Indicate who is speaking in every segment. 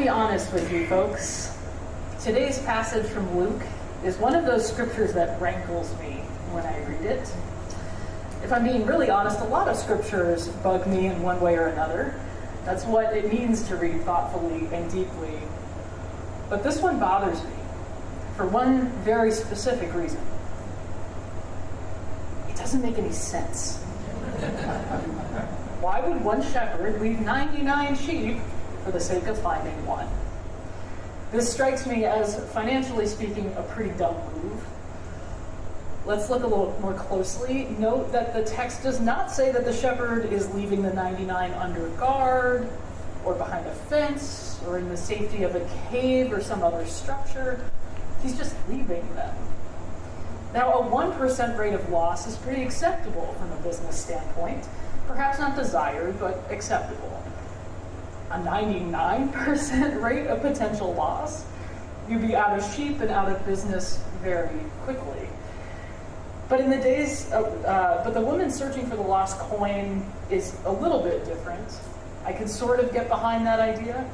Speaker 1: be honest with you folks. Today's passage from Luke is one of those scriptures that rankles me when I read it. If I'm being really honest, a lot of scriptures bug me in one way or another. That's what it means to read thoughtfully and deeply. But this one bothers me for one very specific reason. It doesn't make any sense. Why would one shepherd leave 99 sheep for the sake of finding one? This strikes me as, financially speaking, a pretty dumb move. Let's look a little more closely. Note that the text does not say that the shepherd is leaving the 99 under guard, or behind a fence, or in the safety of a cave or some other structure. He's just leaving them. Now, a 1% rate of loss is pretty acceptable from a business standpoint. Perhaps not desired, but acceptable. A 99% rate of potential loss, you'd be out of sheep and out of business very quickly. But in the days, but the woman searching for the lost coin is a little bit different. I can sort of get behind that idea.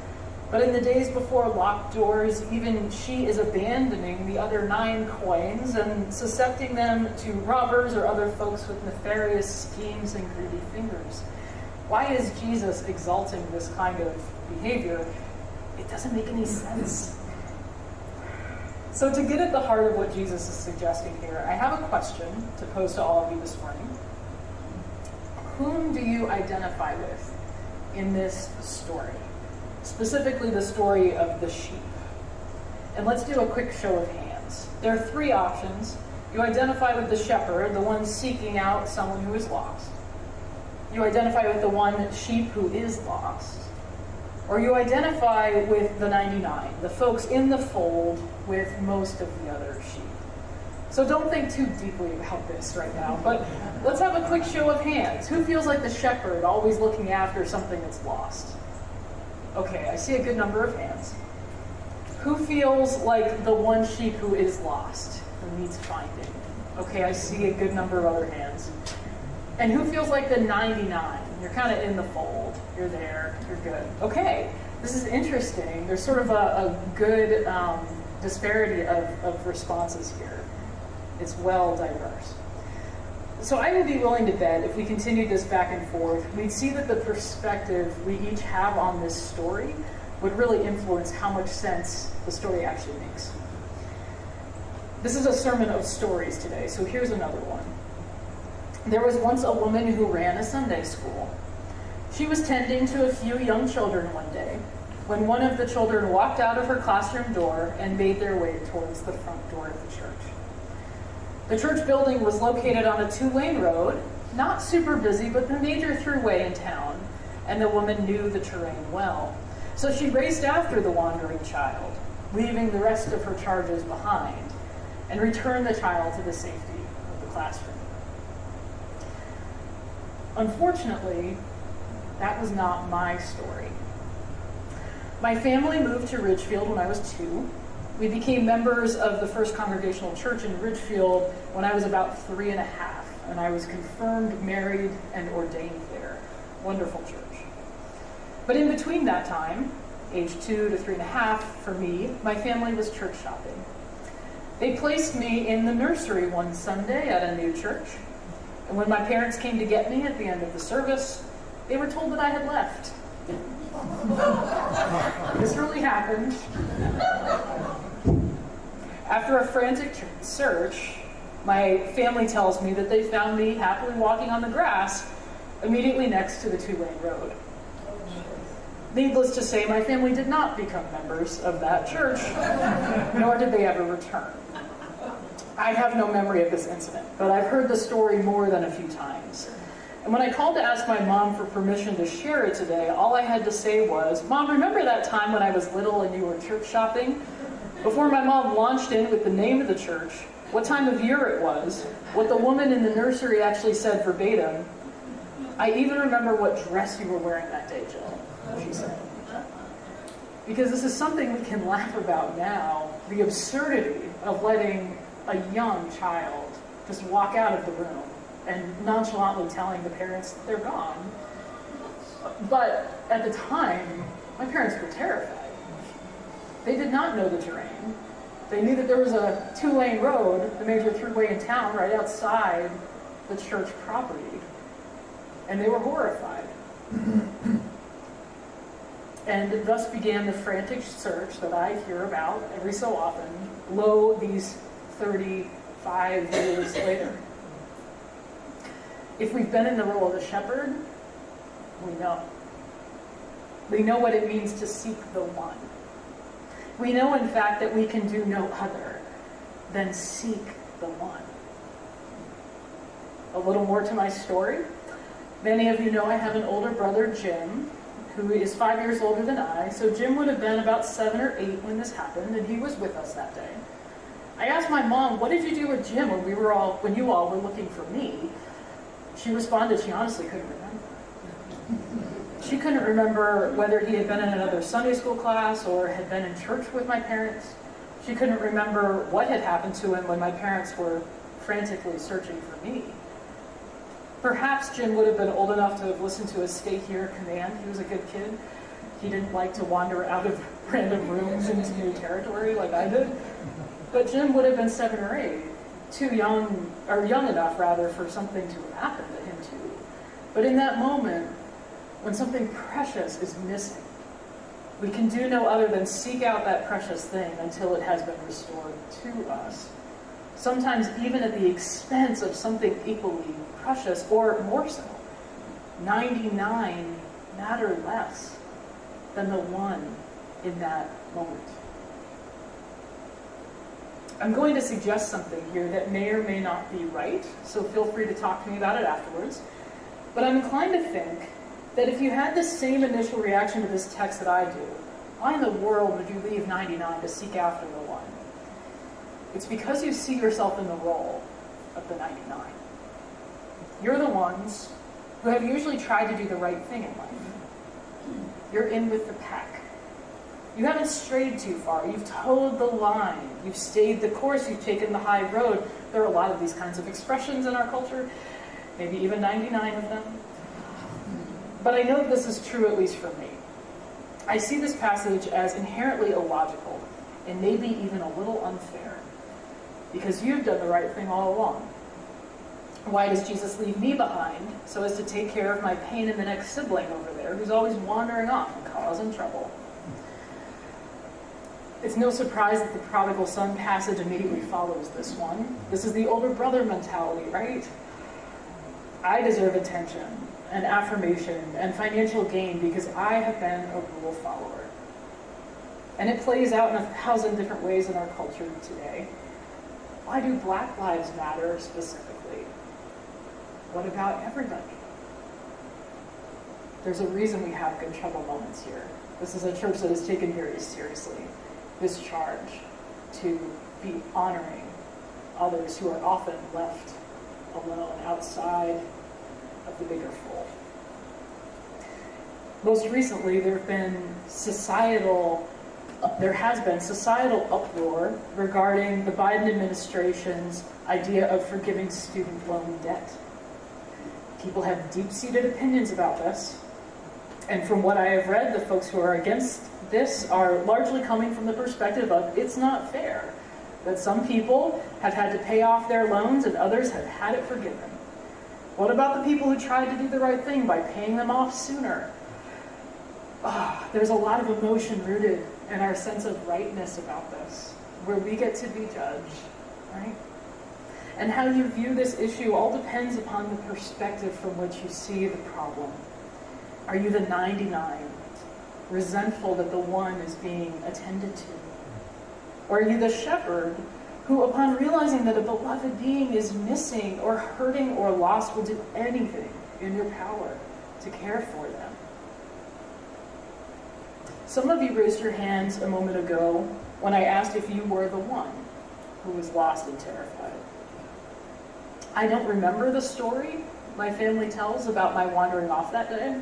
Speaker 1: But in the days before locked doors, even she is abandoning the other 9 coins and suscepting them to robbers or other folks with nefarious schemes and greedy fingers. Why is Jesus exalting this kind of behavior? It doesn't make any sense. So to get at the heart of what Jesus is suggesting here, I have a question to pose to all of you this morning. Whom do you identify with in this story? Specifically the story of the sheep. And let's do a quick show of hands. There are 3 options. You identify with the shepherd, the one seeking out someone who is lost. You identify with the one sheep who is lost. Or you identify with the 99, the folks in the fold with most of the other sheep. So don't think too deeply about this right now, but let's have a quick show of hands. Who feels like the shepherd, always looking after something that's lost? Okay, I see a good number of hands. Who feels like the one sheep who is lost, who needs finding? Okay, I see a good number of other hands. And who feels like the 99? You're kind of in the fold. You're there. You're good. Okay, this is interesting. There's sort of a good disparity of responses here. It's well diverse. So I would be willing to bet if we continued this back and forth, we'd see that the perspective we each have on this story would really influence how much sense the story actually makes. This is a sermon of stories today, so here's another one. There was once a woman who ran a Sunday school. She was tending to a few young children one day when one of the children walked out of her classroom door and made their way towards the front door of the church. The church building was located on a 2-lane road, not super busy, but the major throughway in town, and the woman knew the terrain well. So she raced after the wandering child, leaving the rest of her charges behind, and returned the child to the safety of the classroom. Unfortunately, that was not my story. My family moved to Ridgefield when I was 2. We became members of the First Congregational Church in Ridgefield when I was about 3 and a half, and I was confirmed, married, and ordained there. Wonderful church. But in between that time, age 2 to 3 and a half, for me, my family was church shopping. They placed me in the nursery one Sunday at a new church, and when my parents came to get me at the end of the service, they were told that I had left. This really happened. After a frantic search, my family tells me that they found me happily walking on the grass immediately next to the 2-lane road. Needless to say, my family did not become members of that church, nor did they ever return. I have no memory of this incident, but I've heard the story more than a few times. And when I called to ask my mom for permission to share it today, all I had to say was, "Mom, remember that time when I was little and you were church shopping?" Before my mom launched in with the name of the church, what time of year it was, what the woman in the nursery actually said verbatim, "I even remember what dress you were wearing that day, Jill," she said. Because this is something we can laugh about now, the absurdity of letting a young child just walk out of the room and nonchalantly telling the parents that they're gone. But at the time, my parents were terrified. They did not know the terrain. They knew that there was a 2-lane road, the major throughway in town, right outside the church property. And they were horrified. And thus began the frantic search that I hear about every so often, lo, these 35 years later. If we've been in the role of the shepherd, we know. We know what it means to seek the one. We know, in fact, that we can do no other than seek the one. A little more to my story. Many of you know I have an older brother, Jim, who is 5 years older than I. So Jim would have been about 7 or 8 when this happened, and he was with us that day. I asked my mom, what did you do with Jim when you all were looking for me? She responded she honestly couldn't remember. She couldn't remember whether he had been in another Sunday school class or had been in church with my parents. She couldn't remember what had happened to him when my parents were frantically searching for me. Perhaps Jim would have been old enough to have listened to his stay here command. He was a good kid. He didn't like to wander out of random rooms into new territory like I did. But Jim would have been 7 or 8, young enough rather, for something to have happened to him too. But in that moment, when something precious is missing, we can do no other than seek out that precious thing until it has been restored to us. Sometimes even at the expense of something equally precious, or more so. 99 matter less than the one in that moment. I'm going to suggest something here that may or may not be right, so feel free to talk to me about it afterwards. But I'm inclined to think that if you had the same initial reaction to this text that I do, why in the world would you leave 99 to seek after the one? It's because you see yourself in the role of the 99. You're the ones who have usually tried to do the right thing in life. You're in with the pack. You haven't strayed too far. You've toed the line. You've stayed the course. You've taken the high road. There are a lot of these kinds of expressions in our culture, maybe even 99 of them. But I know that this is true, at least for me. I see this passage as inherently illogical and maybe even a little unfair, because you've done the right thing all along. Why does Jesus leave me behind so as to take care of my pain in the next sibling over there who's always wandering off and causing trouble? It's no surprise that the prodigal son passage immediately follows this one. This is the older brother mentality, right? I deserve attention and affirmation and financial gain because I have been a rule follower. And it plays out in 1,000 different ways in our culture today. Why do Black lives matter specifically? What about everybody? There's a reason we have good trouble moments here. This is a church that has taken very seriously this charge to be honoring others who are often left alone outside of the bigger fold. Most recently, there has been societal uproar regarding the Biden administration's idea of forgiving student loan debt. People have deep-seated opinions about this, and from what I have read, the folks who are against this are largely coming from the perspective of it's not fair that some people have had to pay off their loans and others have had it forgiven. What about the people who tried to do the right thing by paying them off sooner? There's a lot of emotion rooted in our sense of rightness about this, where we get to be judged, right? And how you view this issue all depends upon the perspective from which you see the problem. Are you the 99, resentful that the one is being attended to? Or are you the shepherd who, upon realizing that a beloved being is missing or hurting or lost, will do anything in your power to care for them? Some of you raised your hands a moment ago when I asked if you were the one who was lost and terrified. I don't remember the story my family tells about my wandering off that day.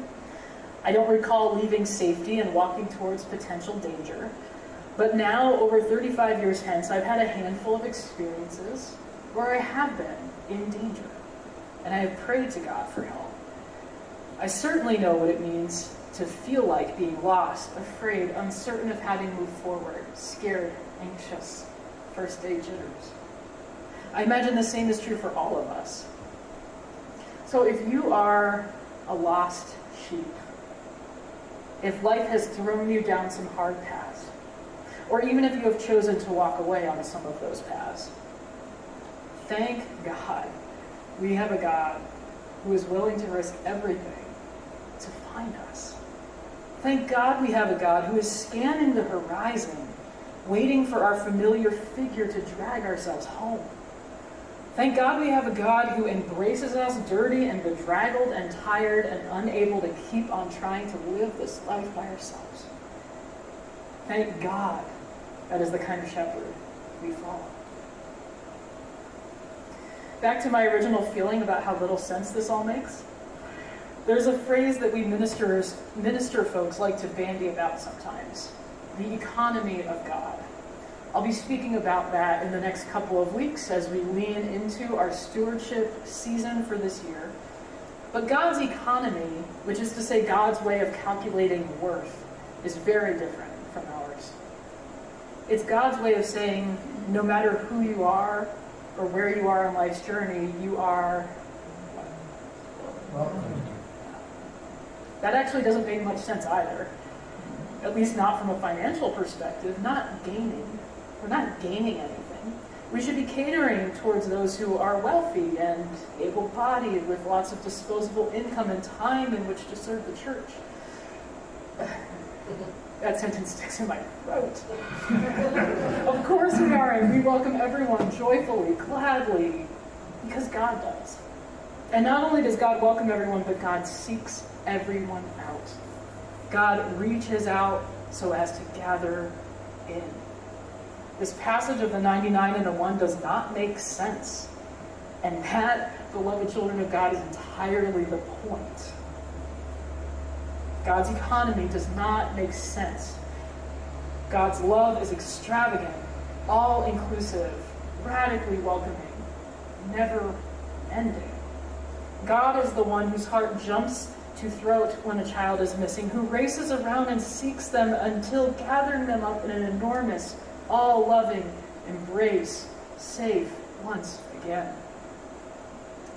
Speaker 1: I don't recall leaving safety and walking towards potential danger. But now, over 35 years hence, I've had a handful of experiences where I have been in danger, and I have prayed to God for help. I certainly know what it means to feel like being lost, afraid, uncertain of how to move forward, scared, anxious, first-day jitters. I imagine the same is true for all of us. So if you are a lost sheep, if life has thrown you down some hard paths, or even if you have chosen to walk away on some of those paths, thank God we have a God who is willing to risk everything to find us. Thank God we have a God who is scanning the horizon, waiting for our familiar figure to drag ourselves home. Thank God we have a God who embraces us dirty and bedraggled and tired and unable to keep on trying to live this life by ourselves. Thank God that is the kind of shepherd we follow. Back to my original feeling about how little sense this all makes. There's a phrase that we minister folks like to bandy about sometimes: the economy of God. I'll be speaking about that in the next couple of weeks as we lean into our stewardship season for this year. But God's economy, which is to say God's way of calculating worth, is very different from ours. It's God's way of saying, no matter who you are or where you are on life's journey, you are welcome. That actually doesn't make much sense either. At least not from a financial perspective. Not gaining. We're not gaining anything. We should be catering towards those who are wealthy and able-bodied with lots of disposable income and time in which to serve the church. That sentence sticks in my throat. Of course we are, and we welcome everyone joyfully, gladly, because God does. And not only does God welcome everyone, but God seeks everyone out. God reaches out so as to gather in. This passage of the 99 and the 1 does not make sense. And that, beloved children of God, is entirely the point. God's economy does not make sense. God's love is extravagant, all-inclusive, radically welcoming, never-ending. God is the one whose heart jumps to throat when a child is missing, who races around and seeks them until gathering them up in an enormous, all-loving embrace, safe once again.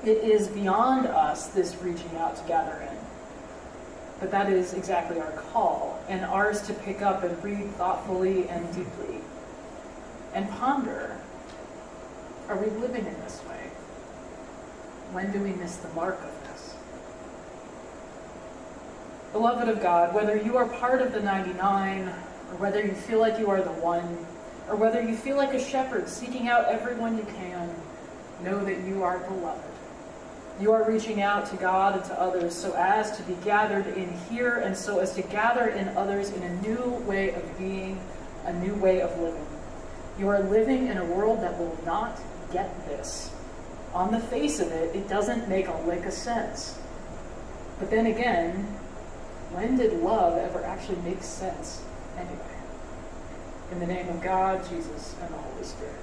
Speaker 1: It is beyond us, this reaching out to gather in. But that is exactly our call, and ours to pick up and read thoughtfully and deeply. And ponder, are we living in this way? When do we miss the mark of this? Beloved of God, whether you are part of the 99, or whether you feel like you are the 1, or whether you feel like a shepherd seeking out everyone you can, know that you are beloved. You are reaching out to God and to others so as to be gathered in here and so as to gather in others in a new way of being, a new way of living. You are living in a world that will not get this. On the face of it, it doesn't make a lick of sense. But then again, when did love ever actually make sense anyway? In the name of God, Jesus, and the Holy Spirit.